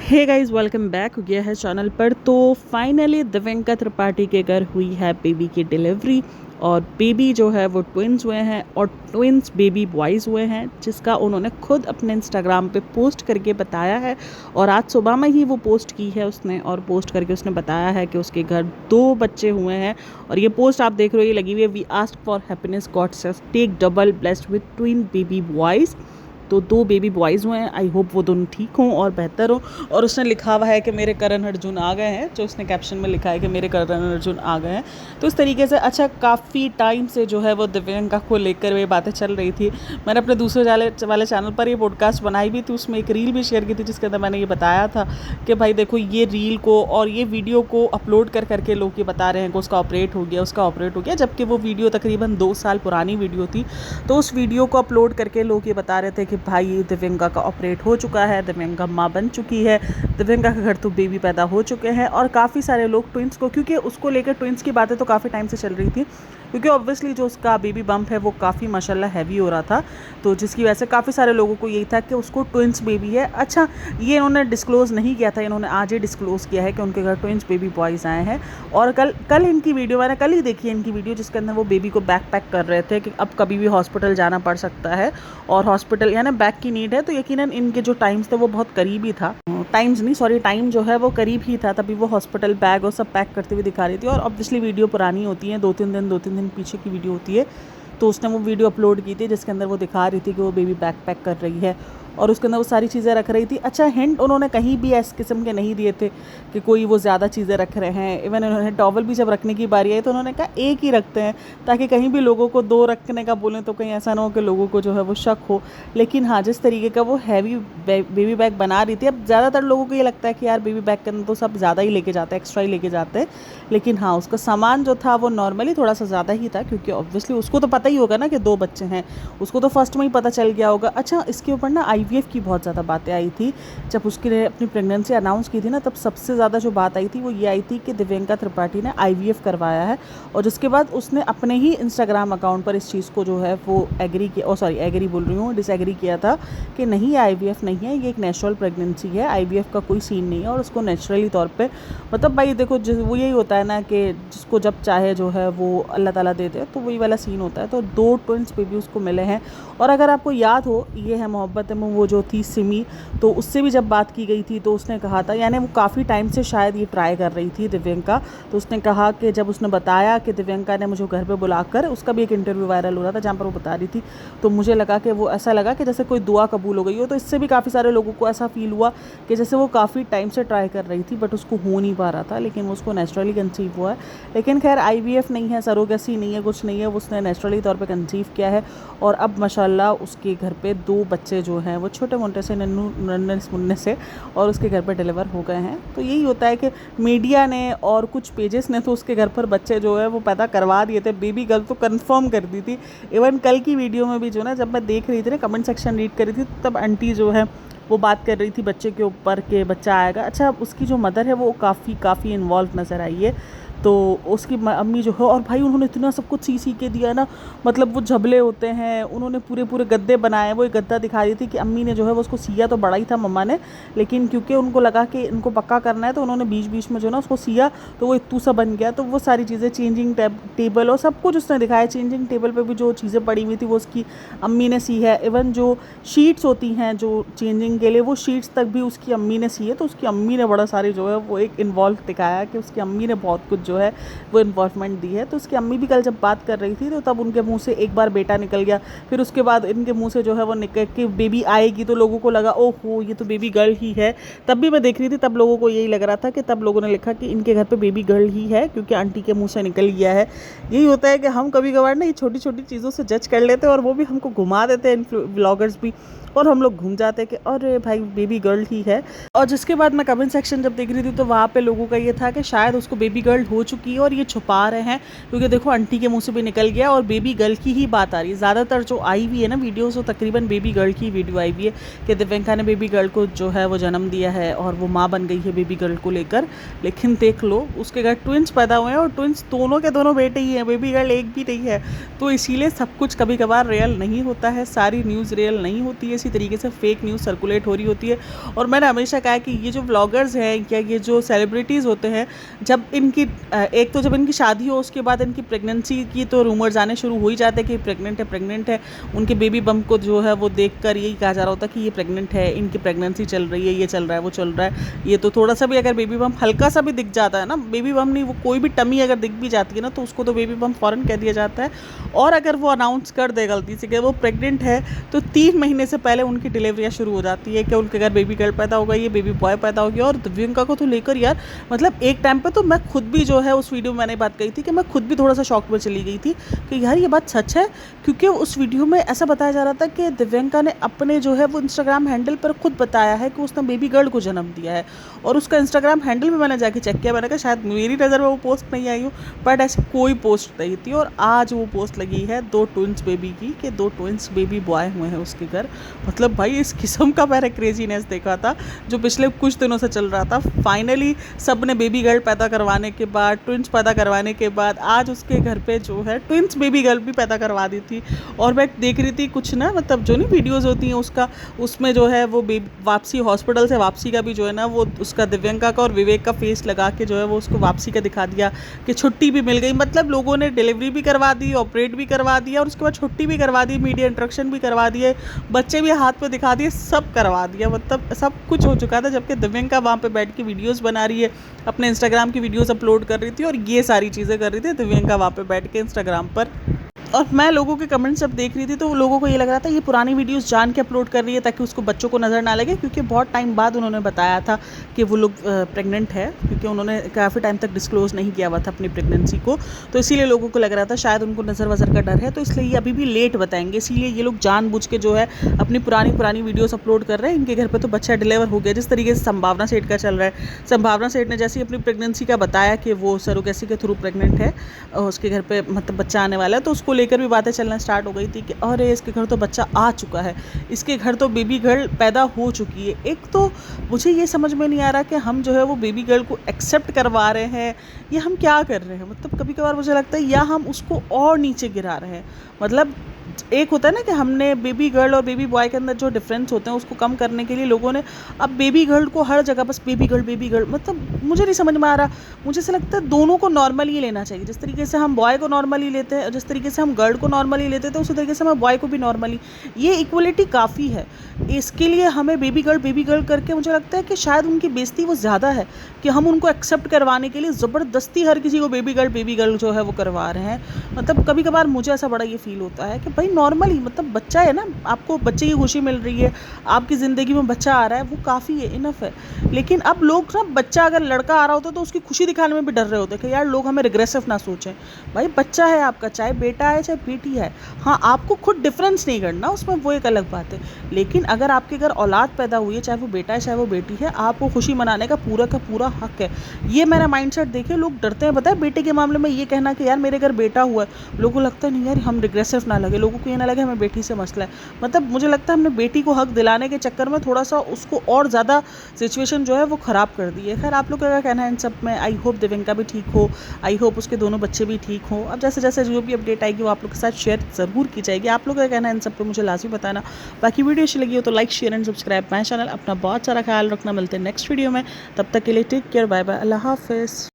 Hey guys, welcome back हो गया है चैनल पर। तो फाइनली दिव्यंका त्रिपाठी के घर हुई है बेबी की डिलीवरी और बेबी जो है वो ट्विंस हुए हैं और ट्विंस बेबी बॉयज़ हुए हैं, जिसका उन्होंने खुद अपने इंस्टाग्राम पे पोस्ट करके बताया है। और आज सुबह में ही वो पोस्ट की है उसने, और पोस्ट करके उसने बताया है कि उसके घर 2 बच्चे हुए हैं। और ये पोस्ट आप देख रहे हो, ये लगी हुई है, we ask for happiness God says take double blessed with twin baby boys. तो 2 बेबी बॉयज़ हुए हैं। आई होप वो दोनों ठीक हों और बेहतर हों। और उसने लिखा हुआ है कि मेरे करण अर्जुन आ गए हैं, जो उसने कैप्शन में लिखा है कि मेरे करण अर्जुन आ गए हैं। तो इस तरीके से अच्छा, काफ़ी टाइम से जो है वो दिव्यंका को लेकर वे बातें चल रही थी। मैंने अपने दूसरे वाले चैनल पर ये पॉडकास्ट बनाई भी थी, उसमें एक रील भी शेयर की थी जिसके अंदर मैंने ये बताया था कि भाई देखो, ये रील को और ये वीडियो को अपलोड कर करके लोग ये बता रहे हैं कि उसका ऑपरेट हो गया, जबकि वो वीडियो तकरीबन 2 साल पुरानी वीडियो थी। तो उस वीडियो को अपलोड करके लोग ये बता रहे थे कि भाई दिव्यंका का ऑपरेट हो चुका है, दिव्यंका माँ बन चुकी है, दिव्यंका के घर तो बेबी पैदा हो चुके हैं। और काफ़ी सारे लोग ट्विंस को, क्योंकि उसको लेकर ट्विंस की बातें तो काफ़ी टाइम से चल रही थी, क्योंकि ऑब्वियसली जो उसका बेबी बम्प है वो काफ़ी माशाल्लाह हैवी हो रहा था। तो जिसकी वजह से काफ़ी सारे लोगों को यही था कि उसको ट्विंस बेबी है। अच्छा, ये इन्होंने डिस्क्लोज़ नहीं किया था, इन्होंने आज ही डिस्क्लोज़ किया है कि उनके घर ट्विंस बेबी बॉयज़ आए हैं। और कल इनकी वीडियो, मैंने कल ही देखी है इनकी वीडियो, जिसके अंदर वो बेबी को बैक पैक कर रहे थे कि अब कभी भी हॉस्पिटल जाना पड़ सकता है और हॉस्पिटल यानी बैग की नीड है। तो यकीनन इनके जो टाइम्स थे वो बहुत करीब ही था, टाइम जो है वो करीब ही था, तभी वो हॉस्पिटल बैग और सब पैक करते हुए दिखा रही थी। और ऑब्वियसली वीडियो पुरानी होती है, 2-3 दिन पीछे की वीडियो होती है। तो उसने वो वीडियो अपलोड की थी जिसके अंदर वो दिखा रही थी कि वो बेबी बैग पैक कर रही है और उसके अंदर वो सारी चीज़ें रख रही थी। अच्छा, हिंट उन्होंने कहीं भी इस किस्म के नहीं दिए थे कि कोई वो ज़्यादा चीज़ें रख रहे हैं। इवन उन्होंने टॉवल भी जब रखने की बारी आई तो उन्होंने कहा एक ही रखते हैं, ताकि कहीं भी लोगों को 2 रखने का बोलें तो कहीं ऐसा ना हो कि लोगों को जो है वो शक हो। लेकिन हाँ, जिस तरीके का वो हैवी बेबी बैग बना रही थी, अब ज़्यादातर लोगों को ये लगता है कि यार बेबी बैग के अंदर तो सब ज़्यादा ही लेके जाते हैं, एक्स्ट्रा ही लेके जाते हैं। लेकिन हाँ, उसका सामान जो था वो नॉर्मली थोड़ा सा ज़्यादा ही था, क्योंकि ऑब्वियसली उसको तो पता ही होगा ना कि 2 बच्चे हैं, उसको तो फर्स्ट में ही पता चल गया होगा। अच्छा, इसके ऊपर ना IVF की बहुत ज़्यादा बातें आई थी। जब उसके अपनी प्रेगनेंसी अनाउंस की थी ना, तब सबसे ज़्यादा जो बात आई थी वो ये आई थी कि दिव्यंका त्रिपाठी ने IVF करवाया है। और जिसके बाद उसने अपने ही इंस्टाग्राम अकाउंट पर इस चीज़ को जो है वो डिसएग्री किया था कि नहीं, ये IVF नहीं है, ये एक नेचुरल प्रेगनेंसी है, IVF का कोई सीन नहीं है। और उसको नेचुरली तौर पे, मतलब भाई देखो, वो यही होता है ना कि जिसको जब चाहे जो है वो अल्लाह ताला दे दे, तो वही वाला सीन होता है। तो 2 ट्विंस बेबी उसको मिले हैं। और अगर आपको याद हो, ये है मोहब्बत में वो जो थी सिमी, तो उससे भी जब बात की गई थी तो उसने कहा था, यानी वो काफ़ी टाइम से शायद ये ट्राई कर रही थी दिव्यंका। तो उसने कहा कि जब उसने बताया कि दिव्यंका ने मुझे घर पे बुलाकर, उसका भी एक इंटरव्यू वायरल हो रहा था जहाँ पर वो बता रही थी, तो मुझे लगा कि वो ऐसा लगा कि जैसे कोई दुआ कबूल हो गई हो। तो इससे भी काफ़ी सारे लोगों को ऐसा फील हुआ कि जैसे वो काफ़ी टाइम से ट्राई कर रही थी बट उसको हो नहीं पा रहा था, लेकिन उसको नेचुरली कंसीव हुआ है। लेकिन खैर, IVF नहीं है, सरोगेसी नहीं है, कुछ नहीं है, उसने नेचुरली तौर पे कंसीव किया है। और अब माशाल्लाह उसके घर पे 2 बच्चे जो हैं वो छोटे मोटे से नन्हे मुन्ने से, और उसके घर पे डिलीवर हो गए हैं। तो यही होता है कि मीडिया ने और कुछ पेजेस ने तो उसके घर पर बच्चे जो है वो पैदा करवा दिए थे, बेबी गर्ल तो कंफर्म कर दी थी। इवन कल की वीडियो में भी जो ना, जब मैं देख रही थी ना, कमेंट सेक्शन रीड कर रही थी, तब आंटी जो है वो बात कर रही थी बच्चे के ऊपर कि बच्चा आएगा। अच्छा, उसकी जो मदर है वो काफ़ी इन्वॉल्व नज़र आई है। तो उसकी अम्मी जो है, और भाई उन्होंने इतना सब कुछ सी के दिया ना, मतलब वो झबले होते हैं, उन्होंने पूरे गद्दे बनाए। वो एक गद्दा दिखा रही थी कि अम्मी ने जो है वो उसको सिया तो बड़ा ही था मम्मा ने, लेकिन क्योंकि उनको लगा कि इनको पक्का करना है तो उन्होंने बीच बीच में जो ना उसको सिया, तो वो इत्तू सा बन गया। तो वो सारी चीज़ें, चेंजिंग टेबल और सब कुछ उसने दिखाया। चेंजिंग टेबल पर भी जो चीज़ें पड़ी हुई थी वो उसकी अम्मी ने सी है। इवन जो शीट्स होती हैं जो चेंजिंग के लिए, वो शीट्स तक भी उसकी अम्मी ने सी है। तो उसकी अम्मी ने बड़ा सारी जो है वो एक इन्वॉल्व दिखाया कि उसकी अम्मी ने बहुत कुछ जो है वो इन्वॉल्वमेंट दी है। तो उसकी अम्मी भी कल जब बात कर रही थी तो तब उनके मुंह से एक बार बेटा निकल गया, फिर उसके बाद इनके मुंह से जो है वो निकल के बेबी आएगी, तो लोगों को लगा ओहो ये तो बेबी गर्ल ही है। तब भी मैं देख रही थी, तब लोगों को यही लग रहा था कि तब लोगों ने लिखा कि इनके घर पे बेबी गर्ल ही है, क्योंकि आंटी के मुंह से निकल गया है। यही होता है कि हम कभी कभार ना ये छोटी छोटी चीज़ों से जज कर लेते हैं और वो भी हमको घुमा देते हैं, व्लॉगर्स भी, और हम लोग घूम जाते हैं कि अरे भाई बेबी गर्ल ही है। और जिसके बाद मैं कमेंट सेक्शन जब देख रही थी तो वहाँ पे लोगों का ये था कि शायद उसको बेबी गर्ल हो चुकी है और ये छुपा रहे हैं, क्योंकि देखो आंटी के मुंह से भी निकल गया और बेबी गर्ल की ही बात आ रही है। ज़्यादातर जो आई हुई है ना वीडियोज़, वो तकरीबन बेबी गर्ल की वीडियो आई हुई है कि दिव्यंका ने बेबी गर्ल को जो है वो जन्म दिया है और वो माँ बन गई है बेबी गर्ल को लेकर। लेकिन देख लो उसके घर ट्विंस पैदा हुए हैं और ट्विंस दोनों के दोनों बेटे ही हैं, बेबी गर्ल एक भी नहीं है। तो इसीलिए सब कुछ कभी कभार रियल नहीं होता है, सारी न्यूज़ रियल नहीं होती है, इसी तरीके से फेक न्यूज़ सर्कुलेट हो रही होती है। और मैंने हमेशा कहा कि ये जो व्लॉगर्स हैं या ये जो सेलिब्रिटीज़ होते हैं, जब इनकी एक तो जब इनकी शादी हो उसके बाद इनकी प्रेगनेंसी की तो रूमर्स आने शुरू हो ही जाते हैं कि प्रेग्नेंट है। उनके बेबी बम्प को जो है वो देखकर यही कहा जा रहा होता है कि ये प्रेग्नेंट है, इनकी प्रेगनेंसी चल रही है, ये चल रहा है, वो चल रहा है। ये तो थोड़ा सा भी अगर बेबी बम्प हल्का सा भी दिख जाता है ना, बेबी बम्प नहीं, वो कोई भी टमी अगर दिख भी जाती है ना, तो उसको तो बेबी बम्प फ़ौरन कह दिया जाता है। और अगर वो अनाउंस कर दे गलती से कि वो प्रेग्नेंट है, तो 3 महीने से पहले उनकी डिलीवरियाँ शुरू हो जाती है कि उनके घर बेबी गर्ल पैदा हो गई है, बेबी बॉय पैदा हो गया। और दिव्यंका को तो लेकर यार मतलब एक टाइम पे तो मैं खुद भी जो है उस वीडियो में मैंने बात कही थी कि मैं खुद भी थोड़ा सा शॉक में चली गई थी कि यार ये बात सच है, क्योंकि उस वीडियो में ऐसा बताया जा रहा था कि दिव्यंका ने अपने जो है वो इंस्टाग्राम हैंडल पर खुद बताया है कि उसने बेबी गर्ल को जन्म दिया है। और उसका इंस्टाग्राम हैंडल भी मैंने जाके चेक किया, मैंने कहा शायद मेरी नज़र में वो पोस्ट नहीं आई हूँ, बट ऐसी कोई पोस्ट नहीं थी। और आज वो पोस्ट लगी है 2 ट्विंस बेबी की कि 2 ट्विंस बेबी बॉय हुए हैं उसके घर। मतलब भाई इस किस्म का मैंने क्रेजीनेस देखा था जो पिछले कुछ दिनों से चल रहा था। फाइनली सब ने बेबी गर्ल पैदा करवाने के बाद, ट्विंस पैदा करवाने के बाद आज उसके घर पे जो है ट्विंस बेबी गर्ल भी पैदा करवा दी थी। और मैं देख रही थी कुछ ना, मतलब जो नहीं वीडियोज़ होती हैं उसका, उसमें जो है वो वापसी हॉस्पिटल से वापसी का भी जो है ना वो उसका दिव्यंका का और विवेक का फेस लगा के जो है वो उसको वापसी का दिखा दिया कि छुट्टी भी मिल गई। मतलब लोगों ने डिलीवरी भी करवा दी, ऑपरेट भी करवा दिया और उसके बाद छुट्टी भी करवा दी, मीडिया इंट्रक्शन भी करवा दिए, बच्चे भी हाथ पे दिखा दिए, सब करवा दिया। मतलब सब कुछ हो चुका था, जबकि दिव्यंका वहाँ पे बैठ के वीडियोज़ बना रही है, अपने इंस्टाग्राम की वीडियोज़ अपलोड कर रही थी और ये सारी चीज़ें कर रही थी दिव्यंका वहाँ पे बैठ के इंस्टाग्राम पर। और मैं लोगों के कमेंट्स जब देख रही थी तो लोगों को ये लग रहा था ये पुरानी वीडियोस जान के अपलोड कर रही है ताकि उसको बच्चों को नज़र ना लगे, क्योंकि बहुत टाइम बाद उन्होंने बताया था कि वो लोग प्रेग्नेंट है, क्योंकि उन्होंने काफ़ी टाइम तक डिस्क्लोज़ नहीं किया हुआ था अपनी प्रेगनेंसी को। तो इसीलिए लोगों को लग रहा था शायद उनको नज़र वज़र का डर है, तो इसलिए ये अभी भी लेट बताएंगे। इसीलिए ये लोग जानबूझ के जो है अपनी पुरानी वीडियोज़ अपलोड कर रहे हैं। इनके घर पर तो बच्चा डिलीवर हो गया, जिस तरीके से संभावना सेठ का चल रहा है। संभावना सेठ ने जैसे अपनी प्रेगनेंसी का बताया कि वो सरोगेसी के थ्रू प्रेग्नेंट है, उसके घर पर मतलब बच्चा आने वाला है, तो उसको लेकर भी बातें चलना स्टार्ट हो गई थी कि अरे इसके घर तो बच्चा आ चुका है, इसके घर तो बेबी गर्ल पैदा हो चुकी है। एक तो मुझे ये समझ में नहीं आ रहा कि हम जो है वो बेबी गर्ल को एक्सेप्ट करवा रहे हैं या हम क्या कर रहे हैं। मतलब कभी कभार मुझे लगता है या हम उसको और नीचे गिरा रहे हैं। मतलब एक होता है ना कि हमने बेबी गर्ल और बेबी बॉय के अंदर जो डिफरेंस होते हैं उसको कम करने के लिए लोगों ने अब बेबी गर्ल को हर जगह बस बेबी गर्ल, मतलब मुझे नहीं समझ में आ रहा। मुझे ऐसा लगता है दोनों को नॉर्मली लेना चाहिए। जिस तरीके से हम बॉय को नॉर्मली लेते हैं, जिस तरीके से हम गर्ल को नॉर्मली लेते थे, उसी तरीके से हमें बॉय को भी नॉर्मली, ये इक्वलिटी काफ़ी है। इसके लिए हमें बेबी गर्ल करके मुझे लगता है कि शायद उनकी बेइज्जती वो ज़्यादा है कि हम उनको एक्सेप्ट करवाने के लिए ज़बरदस्ती हर किसी को बेबी गर्ल जो है वो करवा रहे हैं। मतलब कभी कभार मुझे ऐसा बड़ा ये फील होता है कि भाई नॉर्मली, मतलब बच्चा है ना, आपको बच्चे की खुशी मिल रही है, आपकी ज़िंदगी में बच्चा आ रहा है, वो काफ़ी है, इनफ है। लेकिन अब लोग ना, बच्चा अगर लड़का आ रहा होता है तो उसकी खुशी दिखाने में भी डर रहे होते हैं कि यार लोग हमें रिग्रेसिव ना सोचें। भाई बच्चा है आपका, चाहे बेटा है चाहे बेटी है, हाँ आपको खुद डिफरेंस नहीं करना उसमें, वो एक अलग बात है। लेकिन अगर आपके घर औलाद पैदा हुई है, चाहे वो बेटा है चाहे वो बेटी है, आपको खुशी मनाने का पूरा हक है। ये मेरा माइंडसेट देखे लोग डरते हैं, बताए बेटे के मामले में ये कहना कि यार मेरे घर बेटा हुआ है, लोगों को लगता है नहीं यार हम रिग्रेसिव ना लगे, लोगों को ये ना लगे हमें बेटी से मसला है। मतलब मुझे लगता है हमने बेटी को हक दिलाने के चक्कर में थोड़ा सा उसको और ज़्यादा सिचुएशन जो है वो ख़राब कर दी है। खैर आप लोग का क्या कहना है इन सब में? आई होप दिव्यंका भी ठीक हो, आई होप उसके दोनों बच्चे भी ठीक हो। अब जैसे जैसे जो भी अपडेट आएगी वो आप लोग के साथ शेयर ज़रूर की जाएगी। आप लोग का कहना है इन सब पे मुझे लाजमी बताना। बाकी वीडियो अच्छी लगी हो तो like share and subscribe my channel. अपना बहुत सारा ख्याल रखना, मिलते हैं नेक्स्ट वीडियो में, तब तक के लिए टेक केयर, बाय बाय, अल्लाह हाफिज़।